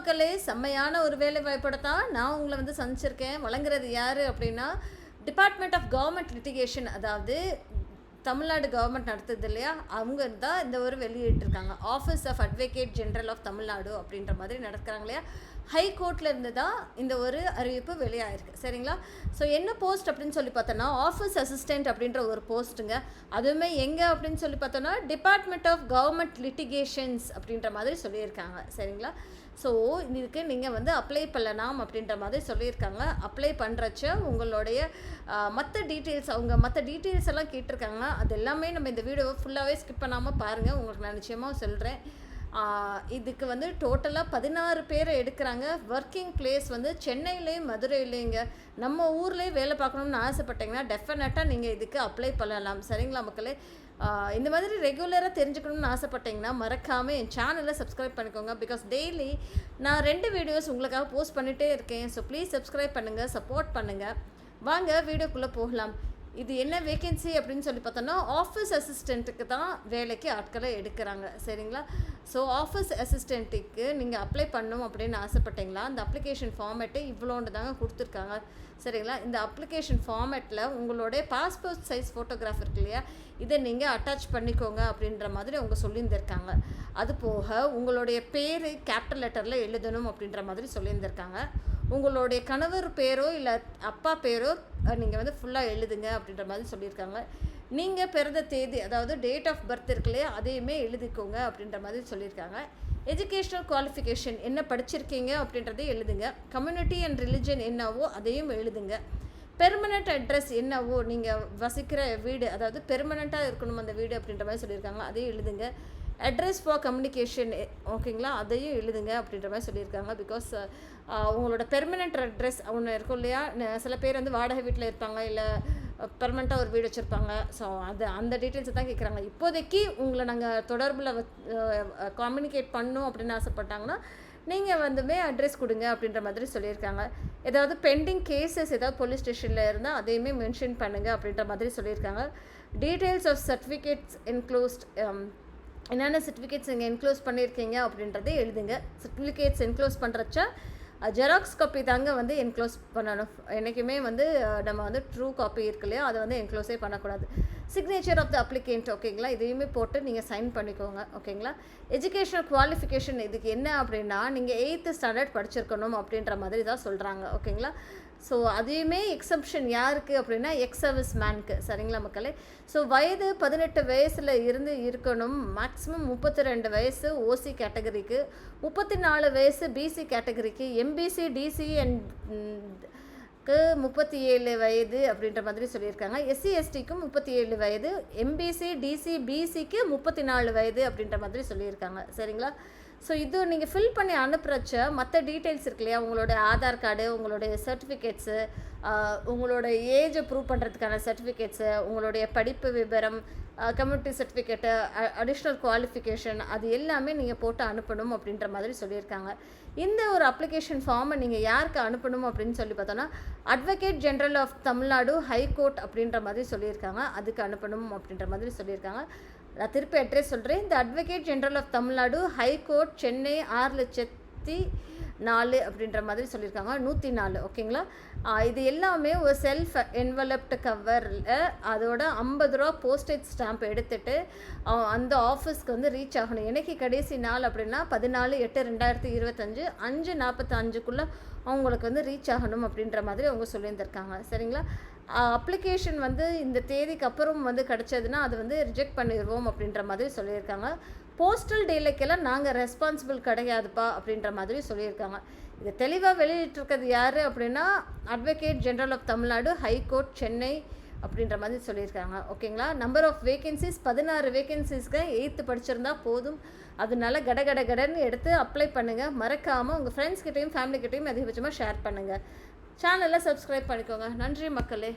மக்களே, செம்மையான ஒரு வேலை வாய்ப்போட தான் நான் உங்களை வந்து சந்திச்சிருக்கேன். வழங்குறது யாரு அப்படின்னா, டிபார்ட்மெண்ட் ஆஃப் கவர்மெண்ட் லிட்டிகேஷன், அதாவது தமிழ்நாடு கவர்மெண்ட் நடத்துது இல்லையா, அவங்க தான் இந்த ஒரு வெளியிட்டிருக்காங்க. Office of advocate general of Tamil Nadu அப்படின்ற மாதிரி நடக்கிறாங்க இல்லையா. ஹை கோர்ட்டில் இருந்து தான் இந்த ஒரு அறிவிப்பு வெளியாயிருக்கு. சரிங்களா? ஸோ என்ன போஸ்ட் அப்படின்னு சொல்லி பார்த்தோன்னா, ஆஃபீஸ் அசிஸ்டண்ட் அப்படின்ற ஒரு போஸ்ட்டுங்க. அதுவுமே எங்கே அப்படின்னு சொல்லி பார்த்தோன்னா, டிபார்ட்மெண்ட் ஆஃப் கவர்மெண்ட் லிட்டிகேஷன்ஸ் அப்படின்ற மாதிரி சொல்லியிருக்காங்க. சரிங்களா? ஸோ இதுக்கு நீங்கள் வந்து அப்ளை பண்ணலாம் அப்படின்ற மாதிரி சொல்லியிருக்காங்க. அப்ளை பண்ணுறச்ச உங்களுடைய மற்ற டீட்டெயில்ஸ், அவங்க மற்ற டீட்டெயில்ஸ் எல்லாம் கேட்டிருக்காங்க. அது எல்லாமே நம்ம இந்த வீடியோவை ஃபுல்லாகவே ஸ்கிப் பண்ணாமல் பாருங்கள். உங்களுக்கு நான் நிச்சயமாக சொல்கிறேன். இதுக்கு வந்து டோட்டலாக 16 பேரை எடுக்கிறாங்க. ஒர்க்கிங் பிளேஸ் வந்து சென்னையிலேயும் மதுரையிலேங்க. நம்ம ஊர்லேயே வேலை பார்க்கணுன்னு ஆசைப்பட்டீங்கன்னா டெஃபினட்டாக நீங்கள் இதுக்கு அப்ளை பண்ணலாம். சரிங்களா மக்களே? இந்த மாதிரி ரெகுலராக தெரிஞ்சுக்கணும்னு ஆசைப்பட்டீங்கன்னா மறக்காமல் என் சேனலை சப்ஸ்கிரைப் பண்ணிக்கோங்க. பிகாஸ் டெய்லி நான் 2 வீடியோஸ் உங்களுக்காக போஸ்ட் பண்ணிகிட்டே இருக்கேன். ஸோ ப்ளீஸ் சப்ஸ்கிரைப் பண்ணுங்கள், சப்போர்ட் பண்ணுங்கள். வாங்க வீடியோக்குள்ளே போகலாம். இது என்ன வேகன்சி அப்படின்னு சொல்லி பார்த்தோன்னா, ஆஃபீஸ் அசிஸ்டண்ட்டுக்கு தான் வேலைக்கு ஆட்களை எடுக்கிறாங்க. சரிங்களா? ஸோ ஆஃபீஸ் அசிஸ்டண்ட்டுக்கு நீங்கள் அப்ளை பண்ணணும் அப்படின்னு ஆசைப்பட்டீங்களா, அந்த அப்ளிகேஷன் ஃபார்மேட்டு இவ்வளோண்டு தாங்க கொடுத்துருக்காங்க. சரிங்களா? இந்த அப்ளிகேஷன் ஃபார்மேட்டில் உங்களுடைய பாஸ்போர்ட் சைஸ் ஃபோட்டோகிராஃப் இருக்கு இல்லையா, இதை நீங்கள் அட்டாச் பண்ணிக்கோங்க அப்படின்ற மாதிரி அவங்க சொல்லியிருந்திருக்காங்க. அது போக உங்களுடைய பேர் கேபிட்டல் லெட்டரில் எழுதணும் அப்படின்ற மாதிரி சொல்லியிருந்திருக்காங்க. உங்களுடைய கணவர் பேரோ இல்லை அப்பா பேரோ நீங்கள் வந்து ஃபுல்லாக எழுதுங்க அப்படின்ற மாதிரி சொல்லியிருக்காங்க. நீங்கள் பிறந்த தேதி, அதாவது டேட் ஆஃப் பர்த் இருக்கு இல்லையா, அதையுமே எழுதிக்கோங்க அப்படின்ற மாதிரி சொல்லியிருக்காங்க. எஜுகேஷ்னல் குவாலிஃபிகேஷன் என்ன படிச்சிருக்கீங்க அப்படின்றதையும் எழுதுங்க. கம்யூனிட்டி அண்ட் ரிலிஜன் என்னவோ அதையும் எழுதுங்க. பெர்மனண்ட் அட்ரஸ் என்னவோ, நீங்கள் வசிக்கிற வீடு, அதாவது பெர்மனண்ட்டாக இருக்கணும் அந்த வீடு அப்படின்ற மாதிரி சொல்லியிருக்காங்க, அதையும் எழுதுங்க. அட்ரஸ் ஃபார் கம்யூனிகேஷன், ஓகேங்களா, அதையும் எழுதுங்க அப்படின்ற மாதிரி சொல்லியிருக்காங்க. பிகாஸ் உங்களோட பெர்மனண்ட் அட்ரஸ் ஒன்று இருக்கும் இல்லையா, சில பேர் வந்து வாடகை வீட்டில் இருப்பாங்க, இல்லை பெர்மனண்ட்டாக ஒரு வீடு வச்சுருப்பாங்க. ஸோ அந்த டீட்டெயில்ஸை தான் கேட்குறாங்க. இப்போதைக்கு உங்களை நாங்கள் தொடர்பில் கம்யூனிகேட் பண்ணணும் அப்படின்னு ஆசைப்பட்டாங்கன்னா நீங்கள் வந்துமே அட்ரஸ் கொடுங்க அப்படின்ற மாதிரி சொல்லியிருக்காங்க. ஏதாவது பெண்டிங் கேசஸ் ஏதாவது போலீஸ் ஸ்டேஷனில் இருந்தால் அதையுமே மென்ஷன் பண்ணுங்கள் அப்படின்ற மாதிரி சொல்லியிருக்காங்க. டீட்டெயில்ஸ் ஆஃப் சர்டிஃபிகேட்ஸ் என்க்ளோஸ்ட், என்னென்ன சர்டிஃபிகேட்ஸ் நீங்கள் என்க்ளோஸ் பண்ணியிருக்கீங்க அப்படின்றதே எழுதுங்க. சர்டிஃபிகேட்ஸ் என்க்ளோஸ் பண்ணுறச்ச ஜெராக்ஸ் காப்பி தாங்க வந்து என்க்ளோஸ் பண்ணணும். என்றைக்குமே வந்து நம்ம வந்து ட்ரூ காப்பி இருக்கு இல்லையா, அதை வந்து என்க்ளோஸே பண்ணக்கூடாது. சிக்னேச்சர் ஆஃப் த அப்ளிகேண்ட், ஓகேங்களா, இதையுமே போட்டு நீங்கள் சைன் பண்ணிக்கோங்க. ஓகேங்களா? எஜுகேஷனல் குவாலிஃபிகேஷன் இதுக்கு என்ன அப்படின்னா, நீங்கள் 8th ஸ்டாண்டர்ட் படிச்சிருக்கணும் அப்படின்ற மாதிரி தான் சொல்கிறாங்க. ஓகேங்களா? ஸோ அதையுமே எக்ஸப்ஷன் யாருக்கு அப்படின்னா, எக்ஸ் சர்வீஸ் மேனுக்கு. சரிங்களா மக்களே? ஸோ வயது 18 வயசில் இருந்து இருக்கணும். மேக்ஸிமம் 32 வயசு ஓசி கேட்டகரிக்கு, 34 வயசு பிசி கேட்டகரிக்கு, எம்பிசி டிசி அண்ட் 37 வயது அப்படின்ற மாதிரி சொல்லியிருக்காங்க. எஸ்சி எஸ்டிக்கும் 37 வயது, எம்பிசி டிசி பிசிக்கு 34 வயது அப்படின்ற மாதிரி சொல்லியிருக்காங்க. சரிங்களா? ஸோ இது நீங்கள் ஃபில் பண்ணி அனுப்புகிறச்ச மற்ற டீட்டெயில்ஸ் இருக்கு இல்லையா, உங்களோட ஆதார் கார்டு, உங்களுடைய சர்டிஃபிகேட்ஸு, உங்களோட ஏஜை ப்ரூவ் பண்ணுறதுக்கான சர்டிஃபிகேட்ஸு, உங்களுடைய படிப்பு விவரம், கம்யூனிட்டி சர்டிஃபிகேட்டு, அடிஷ்னல் குவாலிஃபிகேஷன், அது எல்லாமே நீங்கள் போட்டு அனுப்பணும் அப்படின்ற மாதிரி சொல்லியிருக்காங்க. இந்த ஒரு அப்ளிகேஷன் ஃபார்மை நீங்கள் யாருக்கு அனுப்பணும் அப்படின்னு சொல்லி பார்த்தோன்னா, advocate general of Tamil Nadu high court அப்படின்ற மாதிரி சொல்லியிருக்காங்க. அதுக்கு அனுப்பணும் அப்படின்ற மாதிரி சொல்லியிருக்காங்க. நான் திருப்பி அட்ரஸ் சொல்கிறேன். இந்த advocate general of Tamil Nadu high court, Chennai 6,04,000 அப்படின்ற மாதிரி சொல்லியிருக்காங்க. 104, ஓகேங்களா? இது எல்லாமே ஒரு செல்ஃப் என்வலப்டு கவரில் அதோட 50 ரூபா போஸ்டேஜ் ஸ்டாம்ப் எடுத்துகிட்டு அந்த ஆஃபீஸ்க்கு வந்து ரீச் ஆகணும். எனக்கு கடைசி நாள் அப்படின்னா 14/8/2025 5:45க்குள்ளே அவங்களுக்கு வந்து ரீச் ஆகணும் அப்படின்ற மாதிரி அவங்க சொல்லியிருந்திருக்காங்க. சரிங்களா? அப்ளிகேஷன் வந்து இந்த தேதிக்கு அப்புறம் வந்து கிடச்சதுன்னா அது வந்து ரிஜெக்ட் பண்ணிடுவோம் அப்படின்ற மாதிரி சொல்லியிருக்காங்க. போஸ்டல் டீலைக்கெல்லாம் நாங்கள் ரெஸ்பான்சிபிள் கிடையாதுப்பா அப்படின்ற மாதிரி சொல்லியிருக்காங்க. இது தெளிவாக வெளியிட்டிருக்கிறது யார் அப்படின்னா, advocate general of Tamil Nadu high court, Chennai அப்படின்ற மாதிரி சொல்லியிருக்காங்க. ஓகேங்களா? நம்பர் ஆஃப் வேகன்சிஸ் 16 வேகன்சிஸ்க்கு 8th படிச்சிருந்தா போதும். அதனால கடன்னு எடுத்து அப்ளை பண்ணுங்கள். மறக்காமல் உங்கள் ஃப்ரெண்ட்ஸ்கிட்டையும் ஃபேமிலிக்கிட்டையும் அதிகபட்சமாக ஷேர் பண்ணுங்கள். சேனலை சப்ஸ்கிரைப் பண்ணிக்கோங்க. நன்றி மக்களே.